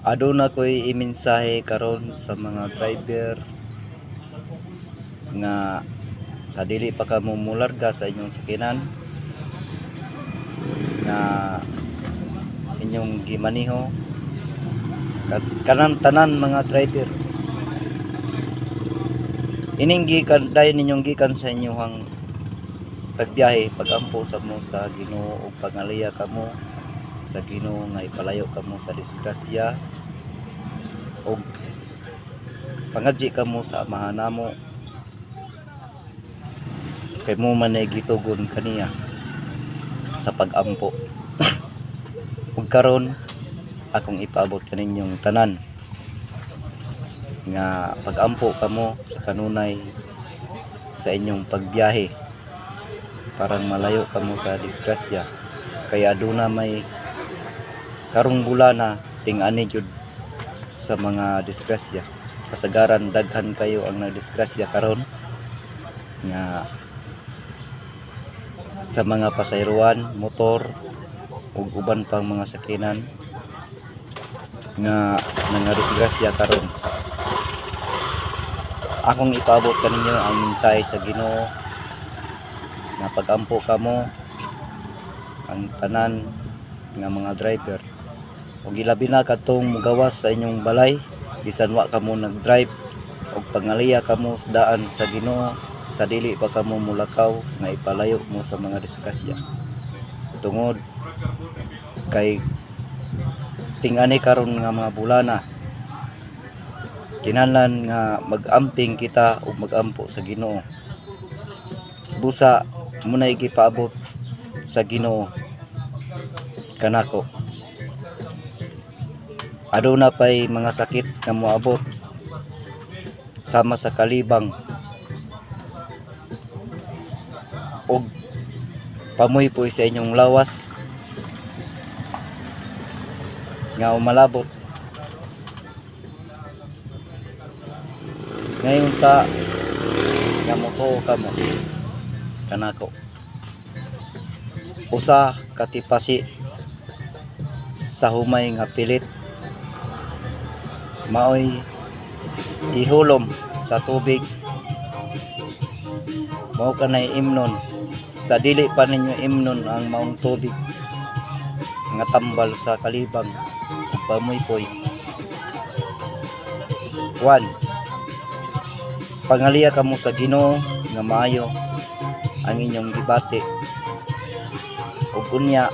Aduna ko'y imensahe karon sa mga driver nga sa dili pa ka mo mularga sa inyong sakinan nga inyong gimaniho kanang tanan mga driver ining gikan dayon ninyong gikan sa inyong pagbiyahe pagampo sa mo sa Ginoo ug pangaliya kamo sa Ginoo nga ipalayo kamo sa disgrasya ug pangadji kamo sa amahan namo kay mo man ay gitugon kaniya sa pagampo. Ug karon akong ipaabot kaninyong tanan nga pagampo kamo sa kanunay sa inyong pagbiyahe parang malayo kamo sa disgrasya kay aduna may karong bulana ting-ani jud sa mga disgrasya kasagaran daghan kayo ang nagdisgrasya karon nga sa mga pasayroan, motor ug uban pang mga sakinan nga nangadisgrasya karon. Akong ipaabot kaninyo ang mensahe sa Ginoo nga pagampo kamo ang tanan nga mga driver ug ilabi na katong mugawas sa inyong balay bisan wa kamo nag-drive ug pangaliya kamo sa daan sa Ginoo sa dili pa kamo mulakaw nga ipalayo mo sa mga disgrasya tungod kay ting-ani karon nga mga bulana kinahanglan nga mag-amping kita ug magampo sa Ginoo busa muna igipaabot sa Ginoo kanako aduna pay mga sakit nga moabot sama sa kalibang og pamuy-puy sa inyong lawas nga umalabot ngayon ta nga moto kamo kanako usa katipasi sa humay nga pilit maoy ihulom sa tubig mao kanay imnon sa dili pa ninyo imnon ang maong tubig nga tambal sa kalibang ug pamuy-puy. 1. Pangaliya kamo sa Ginoo nga maayo ang inyong gibati ug unya